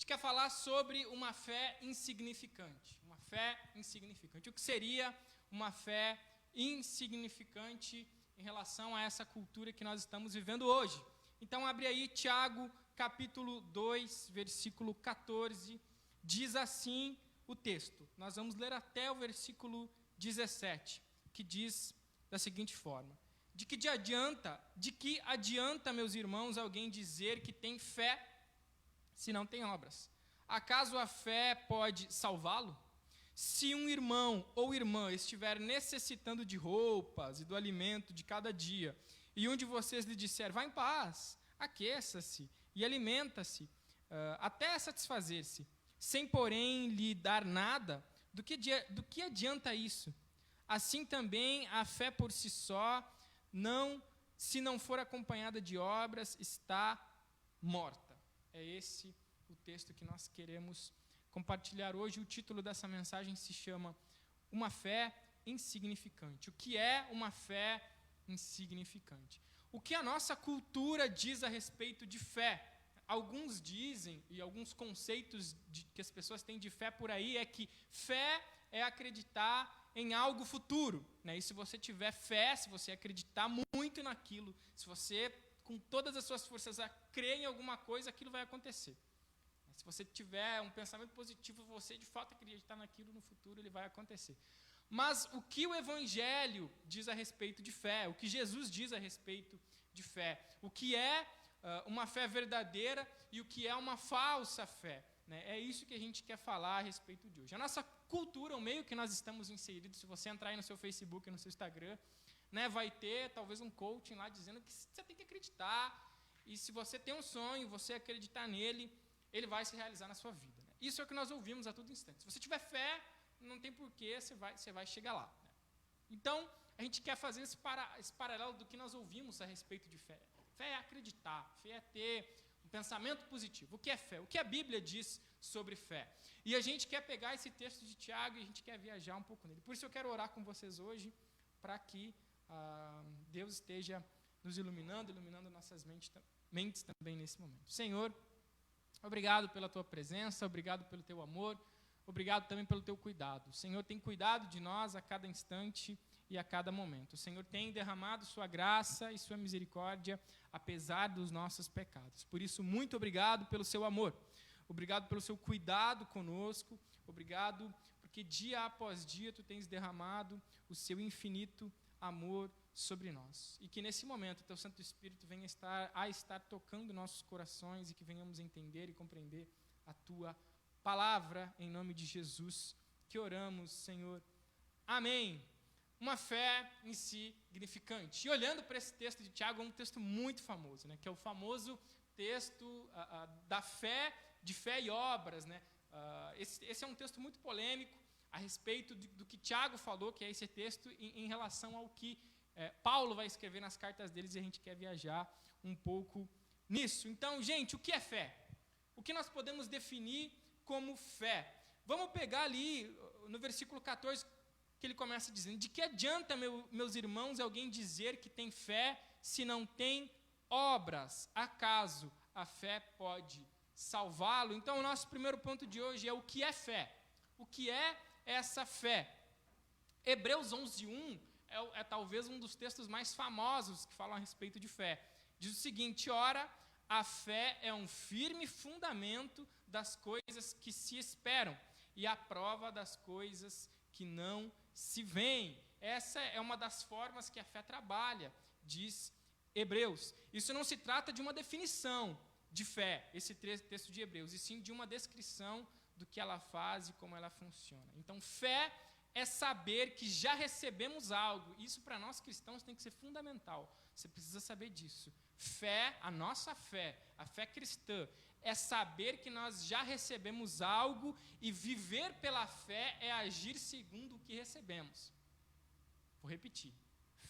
gente quer falar sobre uma fé insignificante. Uma fé insignificante. O que seria uma fé insignificante em relação a essa cultura que nós estamos vivendo hoje? Então, abre aí Tiago, capítulo 2, versículo 14. Diz assim o texto. Nós vamos ler até o versículo 17, que diz da seguinte forma: De que adianta, meus irmãos, alguém dizer que tem fé se não tem obras? Acaso a fé pode salvá-lo? Se um irmão ou irmã estiver necessitando de roupas e do alimento de cada dia, e um de vocês lhe disser, vá em paz, aqueça-se e alimenta-se, até satisfazer-se, sem porém lhe dar nada, do que adianta isso? Assim também a fé por si só, se não for acompanhada de obras, está morta. É esse o texto que nós queremos compartilhar hoje. O título dessa mensagem se chama Uma Fé Insignificante. O que é uma fé insignificante? O que a nossa cultura diz a respeito de fé? Alguns dizem, e alguns conceitos que as pessoas têm de fé por aí, é que fé é acreditar em algo futuro, né? E se você tiver fé, se você acreditar muito naquilo, se você, com todas as suas forças, crer em alguma coisa, aquilo vai acontecer. Se você tiver um pensamento positivo, você de fato acreditar naquilo no futuro, ele vai acontecer. Mas o que o Evangelho diz a respeito de fé, o que Jesus diz a respeito de fé, o que é uma fé verdadeira e o que é uma falsa fé, né? É isso que a gente quer falar a respeito de hoje. A nossa cultura, o meio que nós estamos inseridos, se você entrar aí no seu Facebook, no seu Instagram, né, vai ter talvez um coaching lá dizendo que você tem que acreditar, e se você tem um sonho, você acreditar nele, ele vai se realizar na sua vida, né? Isso é o que nós ouvimos a todo instante. Se você tiver fé, não tem porquê, você vai chegar lá, né? Então, a gente quer fazer esse paralelo do que nós ouvimos a respeito de fé. Fé é acreditar, fé é ter um pensamento positivo. O que é fé? O que a Bíblia diz sobre fé? E a gente quer pegar esse texto de Tiago e a gente quer viajar um pouco nele. Por isso eu quero orar com vocês hoje, para que Deus esteja nos iluminando nossas mentes também nesse momento. Senhor, obrigado pela tua presença, obrigado pelo teu amor, obrigado também pelo teu cuidado. O Senhor tem cuidado de nós a cada instante e a cada momento. O Senhor tem derramado sua graça e sua misericórdia, apesar dos nossos pecados. Por isso, muito obrigado pelo seu amor, obrigado pelo seu cuidado conosco, obrigado porque dia após dia tu tens derramado o seu infinito amor sobre nós. E que nesse momento o teu Santo Espírito venha estar tocando nossos corações e que venhamos entender e compreender a tua palavra, em nome de Jesus, que oramos, Senhor. Amém. Uma fé insignificante. E olhando para esse texto de Tiago, é um texto muito famoso, né? Que é o famoso texto da fé, de fé e obras, né? Esse é um texto muito polêmico a respeito do que Tiago falou, que é esse texto, em relação ao que Paulo vai escrever nas cartas deles, e a gente quer viajar um pouco nisso. Então, gente, o que é fé? O que nós podemos definir como fé? Vamos pegar ali no versículo 14, que ele começa dizendo, de que adianta, meus irmãos, alguém dizer que tem fé se não tem obras? Acaso a fé pode salvá-lo? Então, o nosso primeiro ponto de hoje é o que é fé. O que é essa fé? Hebreus 11:1 é talvez um dos textos mais famosos que falam a respeito de fé. Diz o seguinte: ora, a fé é um firme fundamento das coisas que se esperam e a prova das coisas que não se veem. Essa é uma das formas que a fé trabalha, diz Hebreus. Isso não se trata de uma definição de fé, esse texto de Hebreus, e sim de uma descrição do que ela faz e como ela funciona. Então, fé é saber que já recebemos algo. Isso para nós cristãos tem que ser fundamental. Você precisa saber disso. Fé, a nossa fé, a fé cristã, é saber que nós já recebemos algo, e viver pela fé é agir segundo o que recebemos. Vou repetir.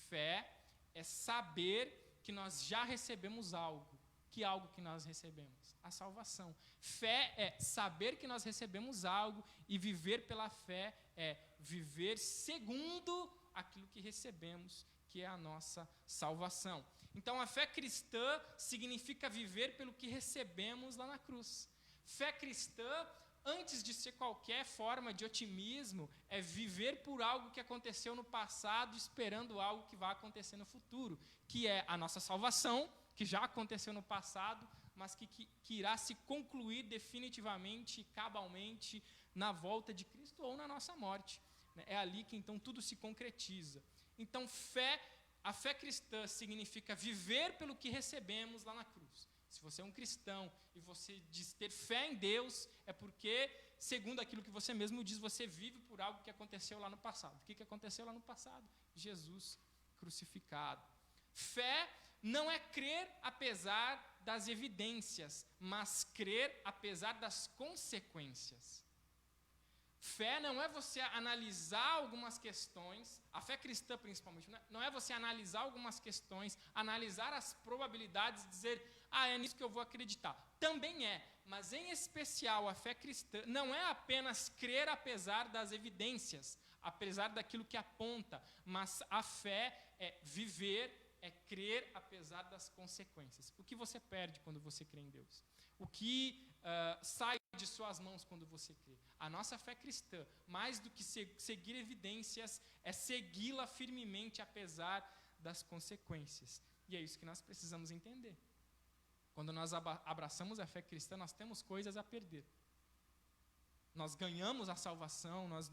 Fé é saber que nós já recebemos algo. Que algo que nós recebemos? A salvação. Fé é saber que nós recebemos algo, e viver pela fé é viver segundo aquilo que recebemos, que é a nossa salvação. Então, a fé cristã significa viver pelo que recebemos lá na cruz. Fé cristã, antes de ser qualquer forma de otimismo, é viver por algo que aconteceu no passado, esperando algo que vai acontecer no futuro, que é a nossa salvação, que já aconteceu no passado, mas que irá se concluir definitivamente, cabalmente, na volta de Cristo ou na nossa morte. É ali que então tudo se concretiza. Então a fé cristã significa viver pelo que recebemos lá na cruz. Se você é um cristão e você diz ter fé em Deus, é porque, segundo aquilo que você mesmo diz, você vive por algo que aconteceu lá no passado. O que aconteceu lá no passado? Jesus crucificado. Fé não é crer apesar das evidências, mas crer apesar das consequências. Fé não é você analisar algumas questões, a fé cristã principalmente, não é você analisar algumas questões, analisar as probabilidades e dizer, é nisso que eu vou acreditar. Também é, mas em especial a fé cristã não é apenas crer apesar das evidências, apesar daquilo que aponta, mas a fé é viver, é crer apesar das consequências. O que você perde quando você crê em Deus? O que sai de suas mãos quando você crê? A nossa fé cristã, mais do que seguir evidências, é segui-la firmemente apesar das consequências. E é isso que nós precisamos entender. Quando nós abraçamos a fé cristã, nós temos coisas a perder. Nós ganhamos a salvação, nós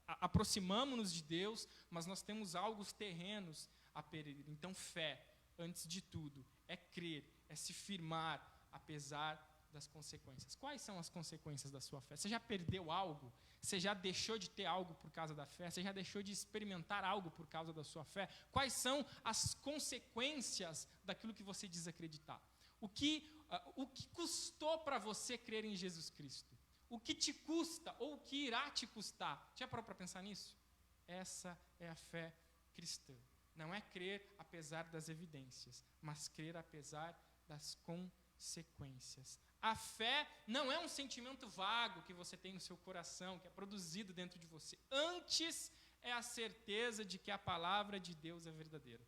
aproximamos-nos de Deus, mas nós temos algo terrenos a perder. Então, fé, antes de tudo, é crer, é se firmar, apesar das consequências. Quais são as consequências da sua fé? Você já perdeu algo? Você já deixou de ter algo por causa da fé? Você já deixou de experimentar algo por causa da sua fé? Quais são as consequências daquilo que você diz acreditar? O que custou para você crer em Jesus Cristo? O que te custa ou o que irá te custar? Já parou para pensar nisso? Essa é a fé cristã. Não é crer apesar das evidências, mas crer apesar das consequências. A fé não é um sentimento vago que você tem no seu coração, que é produzido dentro de você. Antes, é a certeza de que a palavra de Deus é verdadeira.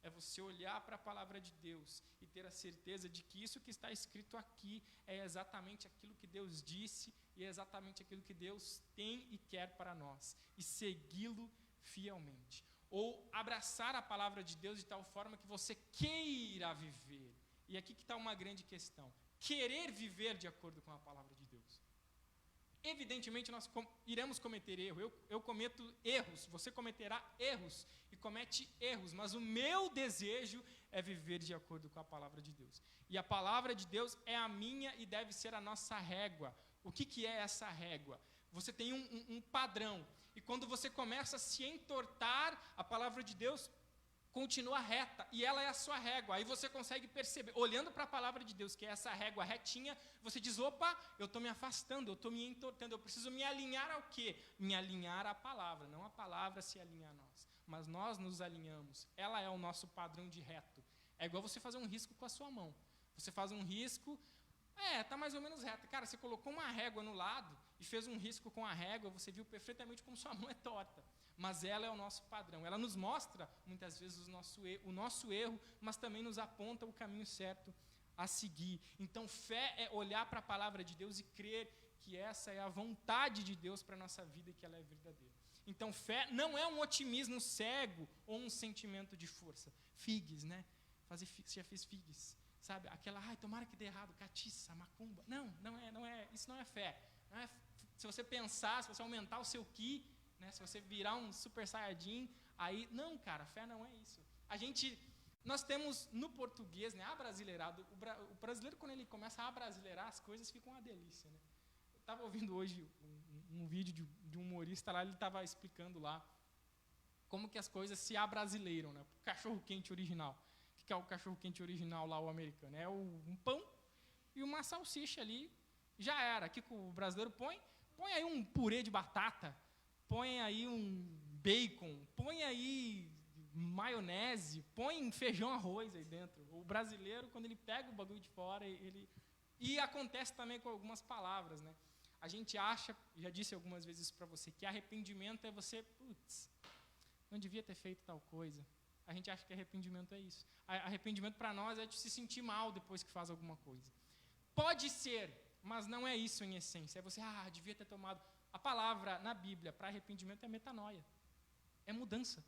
É você olhar para a palavra de Deus e ter a certeza de que isso que está escrito aqui é exatamente aquilo que Deus disse e é exatamente aquilo que Deus tem e quer para nós. E segui-lo fielmente. Ou abraçar a palavra de Deus de tal forma que você queira viver. E aqui que está uma grande questão. Querer viver de acordo com a palavra de Deus. Evidentemente, nós iremos cometer erro. Eu cometo erros, você cometerá erros e comete erros, mas o meu desejo é viver de acordo com a palavra de Deus. E a palavra de Deus é a minha e deve ser a nossa régua. O que é essa régua? Você tem um padrão, e quando você começa a se entortar, a palavra de Deus continua reta, e ela é a sua régua. Aí você consegue perceber, olhando para a palavra de Deus, que é essa régua retinha, você diz, opa, eu estou me afastando, eu estou me entortando, eu preciso me alinhar ao quê? Me alinhar à palavra, não a palavra se alinhar a nós, mas nós nos alinhamos, ela é o nosso padrão de reto. É igual você fazer um risco com a sua mão, você faz um risco, está mais ou menos reto. Cara, você colocou uma régua no lado e fez um risco com a régua, você viu perfeitamente como sua mão é torta. Mas ela é o nosso padrão. Ela nos mostra, muitas vezes, o nosso erro, mas também nos aponta o caminho certo a seguir. Então, fé é olhar para a palavra de Deus e crer que essa é a vontade de Deus para a nossa vida e que ela é verdadeira. Então, fé não é um otimismo cego ou um sentimento de força. Figs, né? Você já fez figs. Sabe? Aquela, tomara que dê errado, catiça, macumba. Não é. Isso não é fé. Não é, se você pensar, se você aumentar o seu ki, né, se você virar um super saiyajin, aí, não, cara, fé não é isso. Nós temos no português, né, abrasileirado, o brasileiro, quando ele começa a abrasileirar, as coisas ficam uma delícia, né? Eu estava ouvindo hoje um vídeo de um humorista lá, ele estava explicando lá como que as coisas se abrasileiram, né? O cachorro-quente original. O que é o cachorro-quente original lá, o americano? É um pão e uma salsicha ali, já era. O que o brasileiro põe? Põe aí um purê de batata, põe aí um bacon, põe aí maionese, põe feijão, arroz aí dentro. O brasileiro, quando ele pega o bagulho de fora, e acontece também com algumas palavras, né? A gente acha, já disse algumas vezes para você, que arrependimento é você, não devia ter feito tal coisa. A gente acha que arrependimento é isso. Arrependimento para nós é de se sentir mal depois que faz alguma coisa. Pode ser, mas não é isso em essência. É você, devia ter tomado. A palavra na Bíblia para arrependimento é metanoia, é mudança.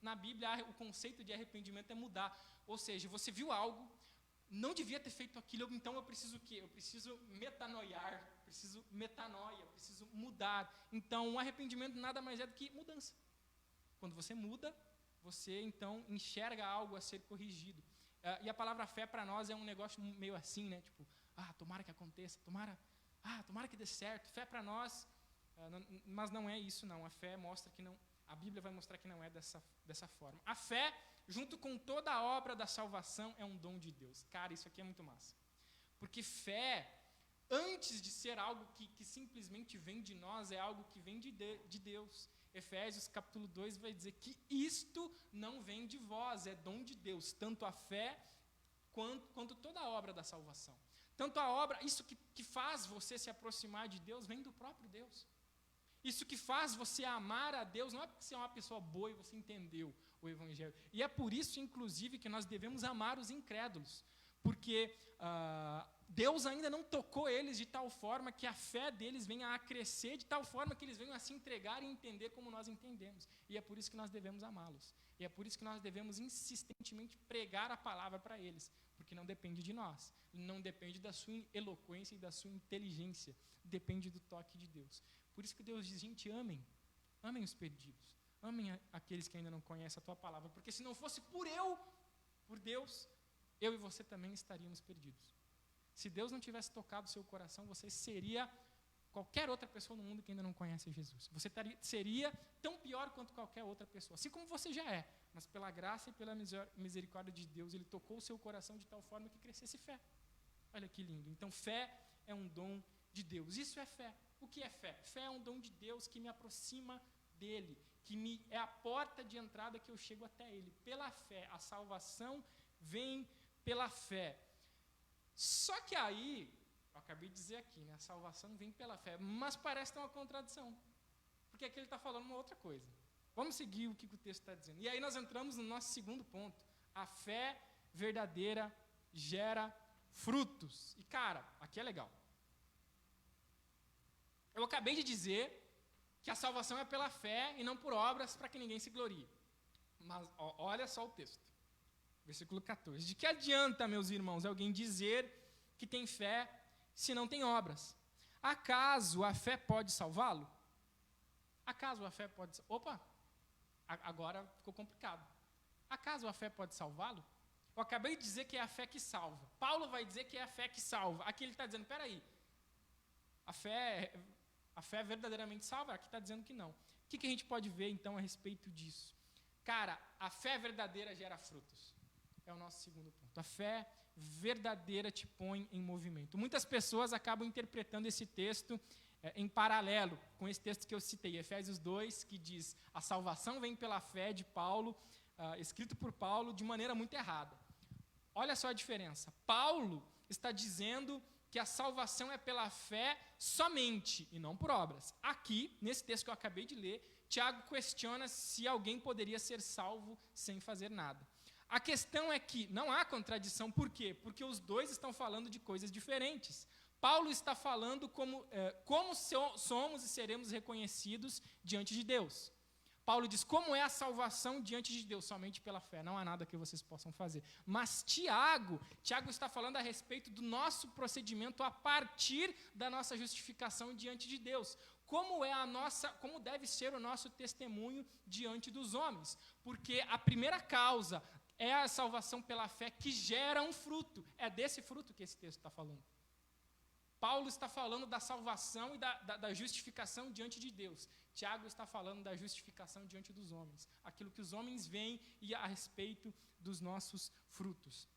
Na Bíblia, o conceito de arrependimento é mudar. Ou seja, você viu algo, não devia ter feito aquilo, então eu preciso o quê? Eu preciso metanoiar, preciso metanoia, preciso mudar. Então, o arrependimento nada mais é do que mudança. Quando você muda, você então enxerga algo a ser corrigido. E a palavra fé para nós é um negócio meio assim, né? Tipo, tomara que aconteça, tomara que dê certo. Fé para nós, mas não é isso não. A fé mostra que não, a Bíblia vai mostrar que não é dessa forma. A fé, junto com toda a obra da salvação, é um dom de Deus. Cara, isso aqui é muito massa. Porque fé, antes de ser algo que simplesmente vem de nós, é algo que vem de Deus. Efésios capítulo 2 vai dizer que isto não vem de vós, é dom de Deus, tanto a fé quanto toda a obra da salvação. Tanto a obra, isso que faz você se aproximar de Deus, vem do próprio Deus. Isso que faz você amar a Deus, não é porque você é uma pessoa boa e você entendeu o Evangelho. E é por isso, inclusive, que nós devemos amar os incrédulos. Porque Deus ainda não tocou eles de tal forma que a fé deles venha a crescer, de tal forma que eles venham a se entregar e entender como nós entendemos. E é por isso que nós devemos amá-los. E é por isso que nós devemos insistentemente pregar a palavra para eles. Porque não depende de nós. Não depende da sua eloquência e da sua inteligência. Depende do toque de Deus. Por isso que Deus diz, gente, amem os perdidos. Amem aqueles que ainda não conhecem a tua palavra. Porque se não fosse por Deus, eu e você também estaríamos perdidos. Se Deus não tivesse tocado o seu coração, você seria qualquer outra pessoa no mundo que ainda não conhece Jesus. Você seria tão pior quanto qualquer outra pessoa, assim como você já é. Mas pela graça e pela misericórdia de Deus, Ele tocou o seu coração de tal forma que crescesse fé. Olha que lindo. Então, fé é um dom de Deus. Isso é fé. O que é fé? Fé é um dom de Deus que me aproxima dEle, é a porta de entrada que eu chego até Ele. Pela fé, a salvação vem pela fé. Só que aí, eu acabei de dizer aqui, né, a salvação vem pela fé, mas parece ter uma contradição, porque aqui ele está falando uma outra coisa. Vamos seguir o que o texto está dizendo. E aí nós entramos no nosso segundo ponto. A fé verdadeira gera frutos. E cara, aqui é legal. Eu acabei de dizer que a salvação é pela fé e não por obras para que ninguém se glorie. Mas olha só o texto. Versículo 14. De que adianta, meus irmãos, alguém dizer que tem fé se não tem obras? Acaso a fé pode salvá-lo? Acaso a fé pode... Opa! Agora ficou complicado. Acaso a fé pode salvá-lo? Eu acabei de dizer que é a fé que salva. Paulo vai dizer que é a fé que salva. Aqui ele está dizendo, peraí, a fé verdadeiramente salva? Aqui está dizendo que não. O que a gente pode ver, então, a respeito disso? Cara, a fé verdadeira gera frutos. É o nosso segundo ponto. A fé verdadeira te põe em movimento. Muitas pessoas acabam interpretando esse texto em paralelo com esse texto que eu citei, Efésios 2, que diz, a salvação vem pela fé de Paulo, escrito por Paulo, de maneira muito errada. Olha só a diferença. Paulo está dizendo que a salvação é pela fé somente, e não por obras. Aqui, nesse texto que eu acabei de ler, Tiago questiona se alguém poderia ser salvo sem fazer nada. A questão é que não há contradição. Por quê? Porque os dois estão falando de coisas diferentes. Paulo está falando como somos e seremos reconhecidos diante de Deus. Paulo diz, como é a salvação diante de Deus? Somente pela fé, não há nada que vocês possam fazer. Mas Tiago está falando a respeito do nosso procedimento a partir da nossa justificação diante de Deus. Como deve ser o nosso testemunho diante dos homens. Porque a primeira causa é a salvação pela fé que gera um fruto. É desse fruto que esse texto está falando. Paulo está falando da salvação e da justificação diante de Deus. Tiago está falando da justificação diante dos homens. Aquilo que os homens veem e a respeito dos nossos frutos.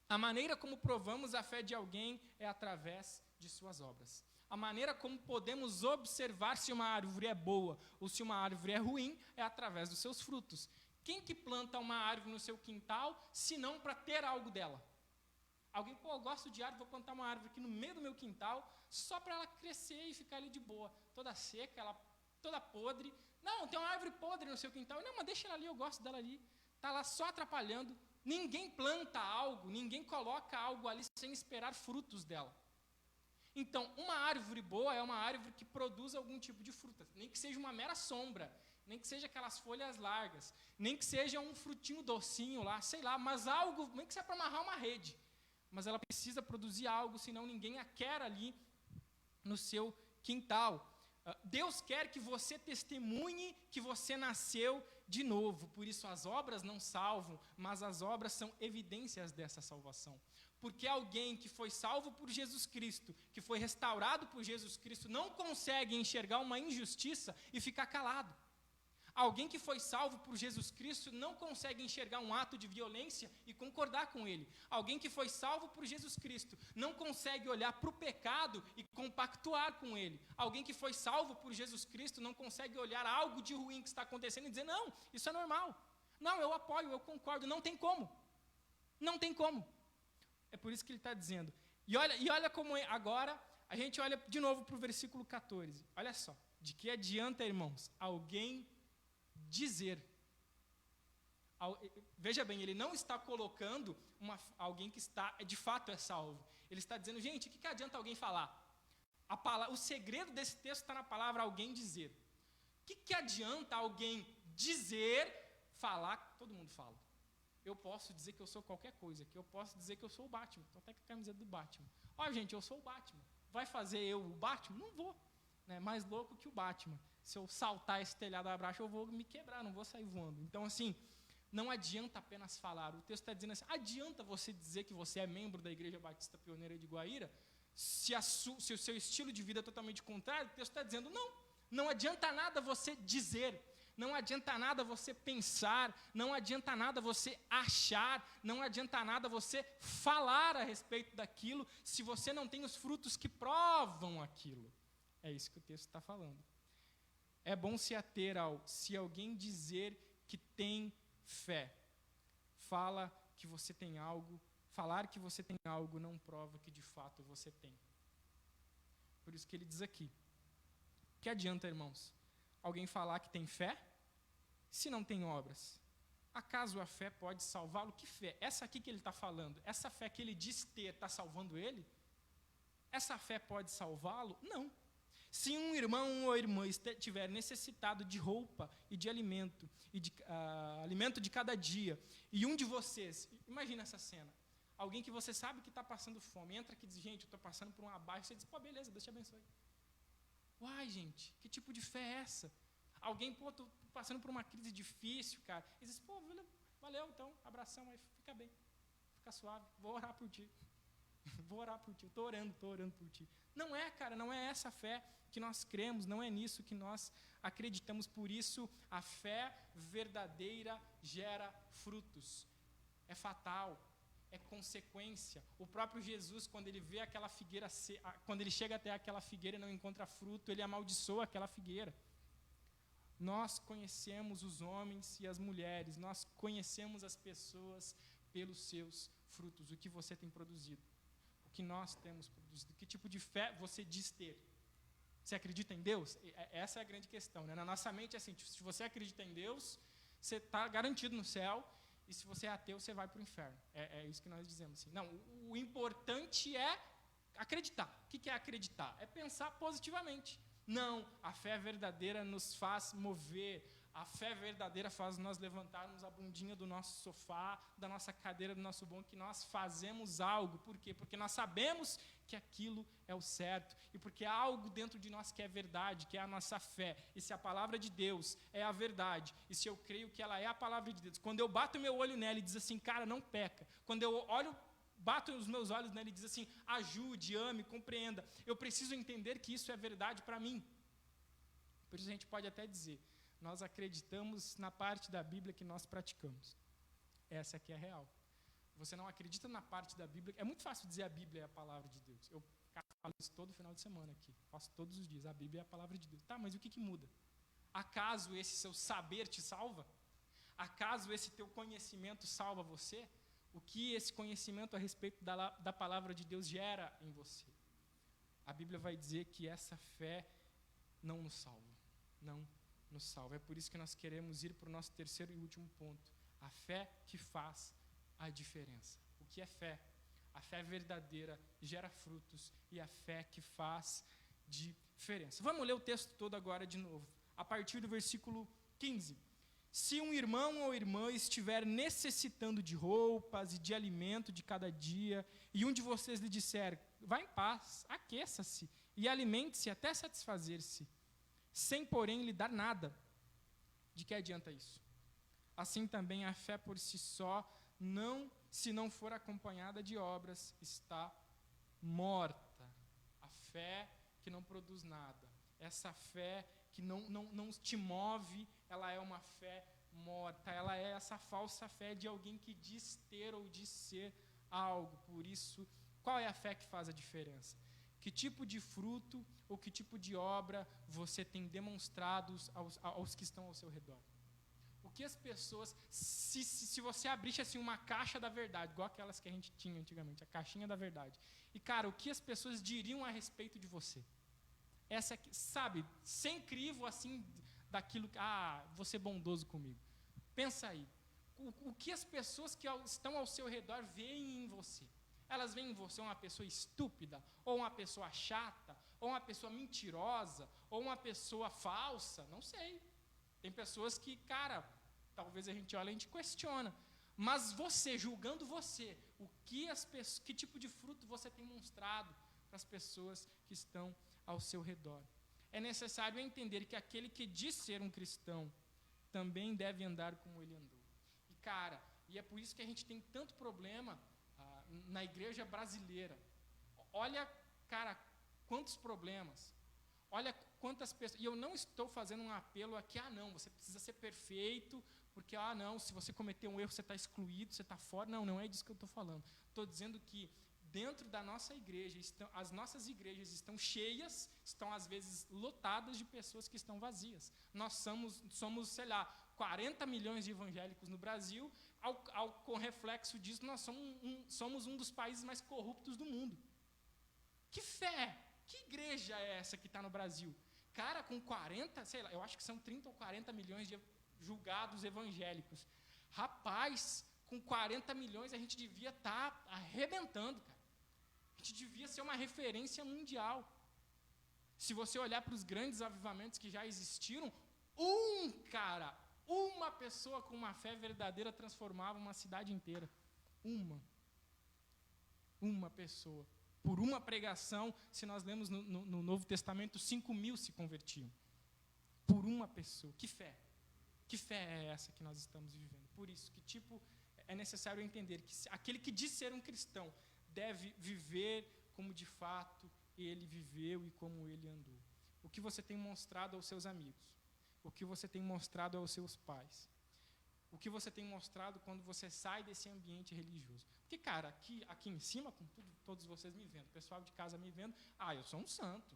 A maneira como provamos a fé de alguém é através de suas obras. A maneira como podemos observar se uma árvore é boa ou se uma árvore é ruim é através dos seus frutos. Quem que planta uma árvore no seu quintal, se não para ter algo dela? Alguém, eu gosto de árvore, vou plantar uma árvore aqui no meio do meu quintal, só para ela crescer e ficar ali de boa. Toda seca, ela toda podre. Não, tem uma árvore podre no seu quintal. Não, mas deixa ela ali, eu gosto dela ali. Está lá só atrapalhando. Ninguém planta algo, ninguém coloca algo ali sem esperar frutos dela. Então, uma árvore boa é uma árvore que produz algum tipo de fruta, nem que seja uma mera sombra, nem que seja aquelas folhas largas, nem que seja um frutinho docinho lá, sei lá, mas algo, nem que seja para amarrar uma rede. Mas ela precisa produzir algo, senão ninguém a quer ali no seu quintal. Deus quer que você testemunhe que você nasceu de novo. Por isso as obras não salvam, mas as obras são evidências dessa salvação. Porque alguém que foi salvo por Jesus Cristo, que foi restaurado por Jesus Cristo, não consegue enxergar uma injustiça e ficar calado. Alguém que foi salvo por Jesus Cristo não consegue enxergar um ato de violência e concordar com ele. Alguém que foi salvo por Jesus Cristo não consegue olhar para o pecado e compactuar com ele. Alguém que foi salvo por Jesus Cristo não consegue olhar algo de ruim que está acontecendo e dizer, não, isso é normal. Não, eu apoio, eu concordo. Não tem como. Não tem como. É por isso que ele está dizendo. E olha como é. Agora, a gente olha de novo para o versículo 14. Olha só. De que adianta, irmãos, alguém dizer. Veja bem, ele não está colocando alguém que está, de fato é salvo. Ele está dizendo, gente, o que adianta alguém falar? O segredo desse texto está na palavra alguém dizer. O que adianta alguém dizer, falar, todo mundo fala. Eu posso dizer que eu sou qualquer coisa, que eu posso dizer que eu sou o Batman. Estou até com a camiseta do Batman. Ó, gente, eu sou o Batman. Vai fazer eu o Batman? Não vou. Né? Mais louco que o Batman. Se eu saltar esse telhado abaixo, eu vou me quebrar, não vou sair voando. Então, assim, não adianta apenas falar. O texto está dizendo assim, adianta você dizer que você é membro da Igreja Batista Pioneira de Guaíra, se o seu estilo de vida é totalmente contrário, o texto está dizendo, não adianta nada você dizer, não adianta nada você pensar, não adianta nada você achar, não adianta nada você falar a respeito daquilo, se você não tem os frutos que provam aquilo. É isso que o texto está falando. É bom se ater se alguém dizer que tem fé, falar que você tem algo não prova que de fato você tem. Por isso que ele diz aqui, que adianta, irmãos, alguém falar que tem fé, se não tem obras? Acaso a fé pode salvá-lo? Que fé? Essa aqui que ele está falando, essa fé que ele diz ter, está salvando ele? Essa fé pode salvá-lo? Não. Se um irmão ou irmã estiver necessitado de roupa e de alimento, alimento de cada dia, e um de vocês, imagina essa cena, alguém que você sabe que está passando fome, entra aqui e diz, gente, eu estou passando por um abaixo, você diz, pô, beleza, Deus te abençoe. Uai, gente, que tipo de fé é essa? Alguém, pô, estou passando por uma crise difícil, cara, e diz, pô, valeu, então, abração, aí fica bem, fica suave, vou orar por ti. Vou orar por ti, estou orando por ti. Não é, cara, não é essa fé que nós cremos, não é nisso que nós acreditamos. Por isso, a fé verdadeira gera frutos. É fatal, é consequência. O próprio Jesus, quando ele vê aquela figueira, quando ele chega até aquela figueira e não encontra fruto, ele amaldiçoa aquela figueira. Nós conhecemos os homens e as mulheres, nós conhecemos as pessoas pelos seus frutos, o que você tem produzido. Que nós temos produzido, que tipo de fé você diz ter? Você acredita em Deus? Essa é a grande questão, né? Na nossa mente é assim, se você acredita em Deus, você está garantido no céu, e se você é ateu, você vai para o inferno. É isso que nós dizemos. Assim. Não, o importante é acreditar. O que é acreditar? É pensar positivamente. Não, a fé verdadeira nos faz mover. A fé verdadeira faz nós levantarmos a bundinha do nosso sofá, da nossa cadeira, do nosso banco, que nós fazemos algo. Por quê? Porque nós sabemos que aquilo é o certo. E porque há algo dentro de nós que é verdade, que é a nossa fé. E se a palavra de Deus é a verdade, e se eu creio que ela é a palavra de Deus, quando eu bato meu olho nela e diz assim, cara, não peca. Quando eu bato os meus olhos nela e diz assim, ajude, ame, compreenda. Eu preciso entender que isso é verdade para mim. Por isso a gente pode até dizer, nós acreditamos na parte da Bíblia que nós praticamos. Essa aqui é a real. Você não acredita na parte da Bíblia. É muito fácil dizer a Bíblia é a palavra de Deus. Eu falo isso todo final de semana aqui. Faço todos os dias. A Bíblia é a palavra de Deus. Tá, mas o que muda? Acaso esse seu saber te salva? Acaso esse teu conhecimento salva você? O que esse conhecimento a respeito da palavra de Deus gera em você? A Bíblia vai dizer que essa fé não nos salva. Não nos salva. É por isso que nós queremos ir para o nosso terceiro e último ponto. A fé que faz a diferença. O que é fé? A fé verdadeira gera frutos e a fé que faz diferença. Vamos ler o texto todo agora de novo, a partir do versículo 15. Se um irmão ou irmã estiver necessitando de roupas e de alimento de cada dia, e um de vocês lhe disser, vá em paz, aqueça-se e alimente-se até satisfazer-se, sem, porém, lhe dar nada, de que adianta isso? Assim também a fé por si só, se não for acompanhada de obras, está morta. A fé que não produz nada. Essa fé que não te move, ela é uma fé morta. Ela é essa falsa fé de alguém que diz ter ou diz ser algo. Por isso, qual é a fé que faz a diferença? Que tipo de fruto ou que tipo de obra você tem demonstrado aos que estão ao seu redor? O que as pessoas, se você abrisse assim uma caixa da verdade, igual aquelas que a gente tinha antigamente, a caixinha da verdade, e cara, o que as pessoas diriam a respeito de você? Essa aqui, sabe, sem crivo assim, daquilo que, você é bondoso comigo. Pensa aí, o que as pessoas que estão ao seu redor veem em você? Elas veem em você uma pessoa estúpida, ou uma pessoa chata, ou uma pessoa mentirosa, ou uma pessoa falsa, não sei. Tem pessoas que, cara, talvez a gente olhe e a gente questiona. Mas você, julgando você, que tipo de fruto você tem mostrado para as pessoas que estão ao seu redor? É necessário entender que aquele que diz ser um cristão também deve andar como ele andou. E, cara, e é por isso que a gente tem tanto problema na igreja brasileira. Olha, cara, quantos problemas. Olha quantas pessoas... E eu não estou fazendo um apelo aqui, não, você precisa ser perfeito, porque, não, se você cometer um erro, você está excluído, você está fora. Não é disso que eu estou falando. Estou dizendo que dentro da nossa igreja, as nossas igrejas estão cheias, estão às vezes lotadas de pessoas que estão vazias. Nós somos, sei lá, 40 milhões de evangélicos no Brasil, com reflexo disso, nós somos um dos países mais corruptos do mundo. Que fé! Que igreja é essa que está no Brasil? Cara, com 40, sei lá, eu acho que são 30 ou 40 milhões de julgados evangélicos. Rapaz, com 40 milhões a gente devia estar arrebentando, cara. A gente devia ser uma referência mundial. Se você olhar para os grandes avivamentos que já existiram, uma pessoa com uma fé verdadeira transformava uma cidade inteira. Uma pessoa. Por uma pregação, se nós lemos no Novo Testamento, 5.000 se convertiam. Por uma pessoa. Que fé? Que fé é essa que nós estamos vivendo? Por isso, é necessário entender que aquele que diz ser um cristão deve viver como de fato ele viveu e como ele andou. O que você tem mostrado aos seus amigos? O que você tem mostrado aos seus pais? O que você tem mostrado quando você sai desse ambiente religioso? Porque, cara, aqui em cima, com todos vocês me vendo, o pessoal de casa me vendo, eu sou um santo.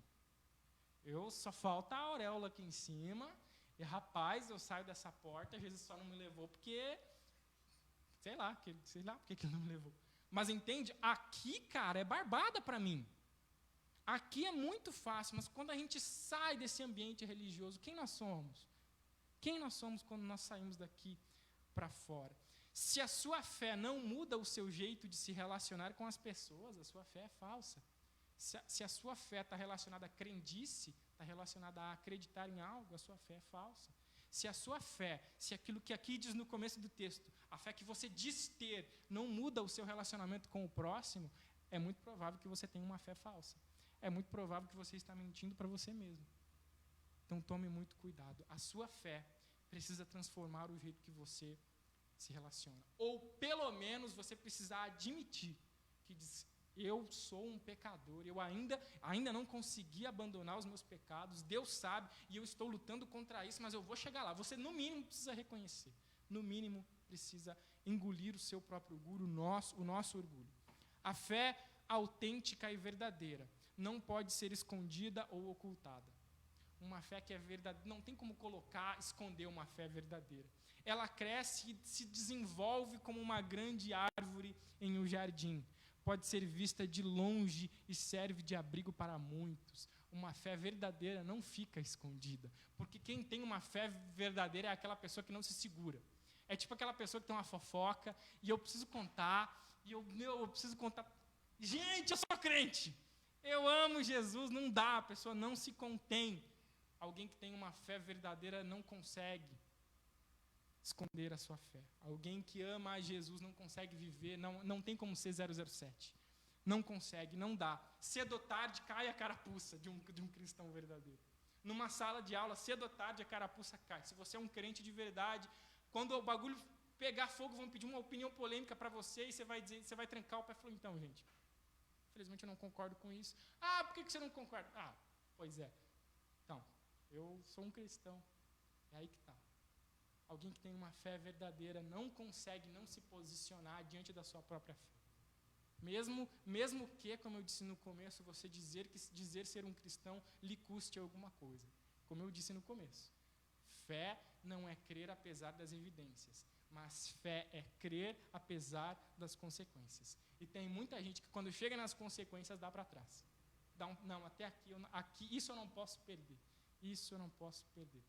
Só falta a auréola aqui em cima, e rapaz, eu saio dessa porta, Jesus só não me levou porque, sei lá porque ele não me levou. Mas entende? Aqui, cara, é barbada para mim. Aqui é muito fácil, mas quando a gente sai desse ambiente religioso, quem nós somos? Quem nós somos quando nós saímos daqui para fora? Se a sua fé não muda o seu jeito de se relacionar com as pessoas, a sua fé é falsa. Se a sua fé está relacionada a crendice, está relacionada a acreditar em algo, a sua fé é falsa. Se a sua fé, se aquilo que aqui diz no começo do texto, a fé que você diz ter, não muda o seu relacionamento com o próximo, é muito provável que você tenha uma fé falsa. É muito provável que você está mentindo para você mesmo. Então tome muito cuidado. A sua fé precisa transformar o jeito que você se relaciona. Ou pelo menos você precisa admitir que diz, eu sou um pecador, eu ainda não consegui abandonar os meus pecados, Deus sabe, e eu estou lutando contra isso, mas eu vou chegar lá. Você, no mínimo, precisa reconhecer. No mínimo, precisa engolir o seu próprio orgulho, o nosso orgulho. A fé autêntica e verdadeira não pode ser escondida ou ocultada. Uma fé que é verdadeira, não tem como esconder uma fé verdadeira. Ela cresce e se desenvolve como uma grande árvore em um jardim. Pode ser vista de longe e serve de abrigo para muitos. Uma fé verdadeira não fica escondida, porque quem tem uma fé verdadeira é aquela pessoa que não se segura. É tipo aquela pessoa que tem uma fofoca, e eu preciso contar, e eu preciso contar Gente, eu sou crente. Eu amo Jesus. Não dá, a pessoa não se contém. Alguém que tem uma fé verdadeira não consegue esconder a sua fé. Alguém que ama a Jesus não consegue viver, não tem como ser 007. Não consegue, não dá. Cedo ou tarde cai a carapuça de um cristão verdadeiro. Numa sala de aula, cedo ou tarde a carapuça cai. Se você é um crente de verdade, quando o bagulho pegar fogo, vão pedir uma opinião polêmica para você e você vai trancar o pé e falar, então, gente, infelizmente eu não concordo com isso. Ah, por que você não concorda? Ah, pois é. Então, eu sou um cristão. É aí que está. Alguém que tem uma fé verdadeira não consegue não se posicionar diante da sua própria fé. Mesmo que, como eu disse no começo, você dizer ser um cristão lhe custe alguma coisa. Como eu disse no começo, fé não é crer apesar das evidências, mas fé é crer apesar das consequências. E tem muita gente que quando chega nas consequências dá para trás. Não, até aqui, isso eu não posso perder. Isso eu não posso perder.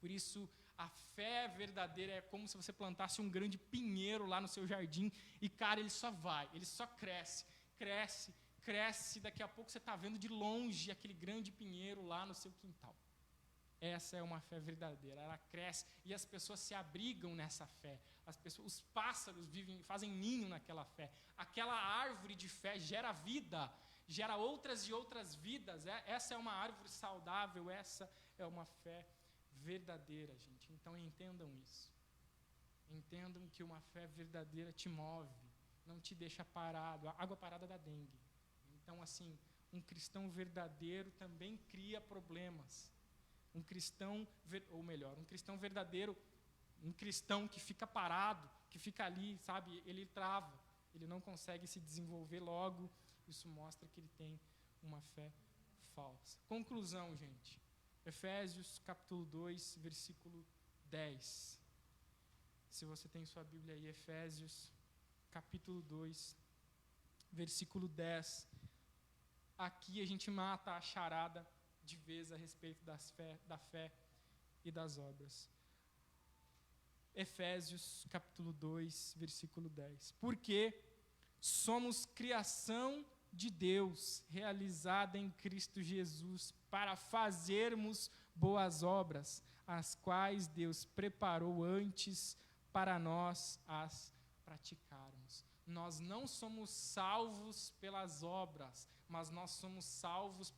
Por isso, a fé verdadeira é como se você plantasse um grande pinheiro lá no seu jardim e, cara, ele só cresce, cresce, cresce. Daqui a pouco você está vendo de longe aquele grande pinheiro lá no seu quintal. Essa é uma fé verdadeira, ela cresce e as pessoas se abrigam nessa fé. Os pássaros fazem ninho naquela fé. Aquela árvore de fé gera vida, gera outras e outras vidas. Essa é uma árvore saudável, essa é uma fé verdadeira, gente. Então entendam isso. Entendam que uma fé verdadeira te move, não te deixa parado. A água parada dá dengue. Então, assim, um cristão verdadeiro também cria problemas. Um cristão verdadeiro, um cristão que fica parado, que fica ali, sabe, ele trava, ele não consegue se desenvolver logo. Isso mostra que ele tem uma fé falsa. Conclusão, gente. Efésios capítulo 2, versículo 10. Se você tem sua Bíblia aí, Efésios capítulo 2, versículo 10. Aqui a gente mata a charada de vez a respeito da fé e das obras. Efésios capítulo 2, versículo 10. Porque somos criação de Deus, realizada em Cristo Jesus, para fazermos boas obras, as quais Deus preparou antes para nós as praticarmos. Nós não somos salvos pelas obras, mas nós somos salvos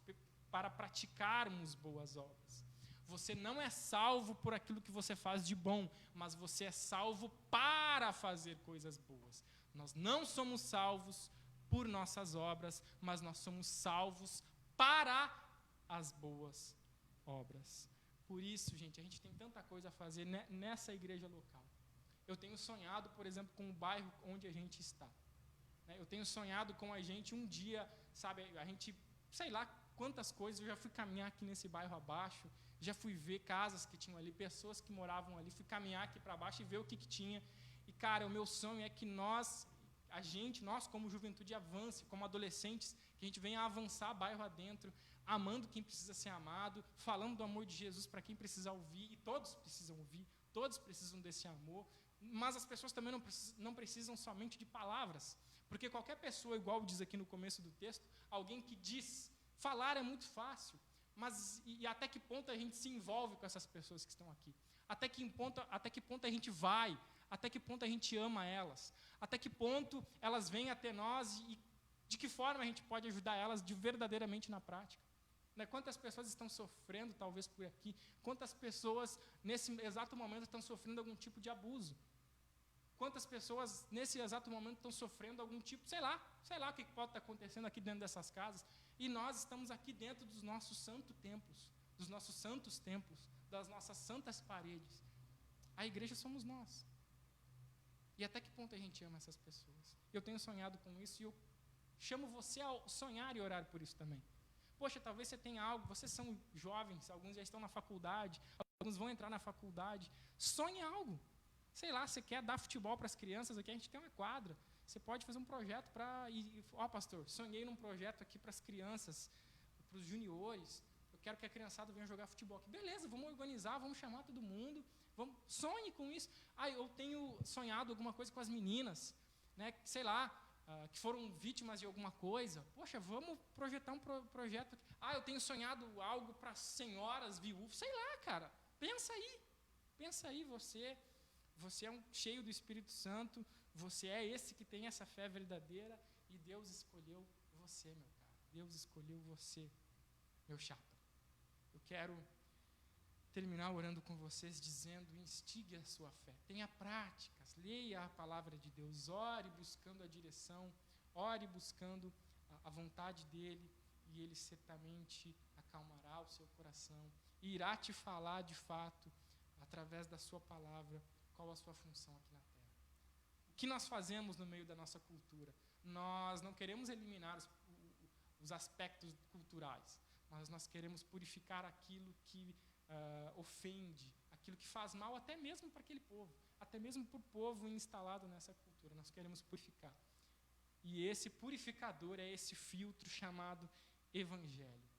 para praticarmos boas obras. Você não é salvo por aquilo que você faz de bom, mas você é salvo para fazer coisas boas. Nós não somos salvos por nossas obras, mas nós somos salvos para as boas obras. Por isso, gente, a gente tem tanta coisa a fazer nessa igreja local. Eu tenho sonhado, por exemplo, com o bairro onde a gente está. Eu tenho sonhado com a gente um dia, sabe, a gente, sei lá quantas coisas, eu já fui caminhar aqui nesse bairro abaixo, já fui ver casas que tinham ali, pessoas que moravam ali, fui caminhar aqui para baixo e ver o que tinha. E, cara, o meu sonho é que nós como juventude avance, como adolescentes, que a gente venha avançar bairro adentro, amando quem precisa ser amado, falando do amor de Jesus para quem precisa ouvir, e todos precisam ouvir, todos precisam desse amor, mas as pessoas também não precisam somente de palavras, porque qualquer pessoa, igual diz aqui no começo do texto, alguém que diz, falar é muito fácil, mas e até que ponto a gente se envolve com essas pessoas que estão aqui? Até que ponto a gente vai? Até que ponto a gente ama elas? Até que ponto elas vêm até nós e de que forma a gente pode ajudar elas verdadeiramente na prática? Quantas pessoas estão sofrendo, talvez, por aqui? Quantas pessoas, nesse exato momento, estão sofrendo algum tipo de abuso? Quantas pessoas, nesse exato momento, estão sofrendo algum tipo, sei lá o que pode estar acontecendo aqui dentro dessas casas, e nós estamos aqui dentro dos nossos santos templos, das nossas santas paredes. A igreja somos nós. E até que ponto a gente ama essas pessoas? Eu tenho sonhado com isso e eu chamo você a sonhar e orar por isso também. Poxa, talvez você tenha algo, vocês são jovens, alguns já estão na faculdade, alguns vão entrar na faculdade. Sonhe algo. Sei lá, você quer dar futebol para as crianças, aqui a gente tem uma quadra. Você pode fazer um projeto para... pastor, sonhei num projeto aqui para as crianças, para os juniores. Eu quero que a criançada venha jogar futebol aqui. Beleza, vamos organizar, vamos chamar todo mundo. Sonhe com isso. Eu tenho sonhado alguma coisa com as meninas. Sei lá, que foram vítimas de alguma coisa. Poxa, vamos projetar um projeto. Eu tenho sonhado algo para senhoras viúvas. Sei lá, cara. Pensa aí, você é cheio do Espírito Santo, você é esse que tem essa fé verdadeira, e Deus escolheu você, meu cara. Deus escolheu você, meu chapa. Eu quero terminar orando com vocês, dizendo: instigue a sua fé, tenha práticas, leia a palavra de Deus, ore buscando a direção, ore buscando a vontade dEle, e Ele certamente acalmará o seu coração, e irá te falar de fato, através da sua palavra, qual a sua função aqui na Terra. O que nós fazemos no meio da nossa cultura? Nós não queremos eliminar os aspectos culturais, mas nós queremos purificar aquilo que ofende, aquilo que faz mal até mesmo para aquele povo, até mesmo para o povo instalado nessa cultura. Nós queremos purificar. E esse purificador é esse filtro chamado Evangelho.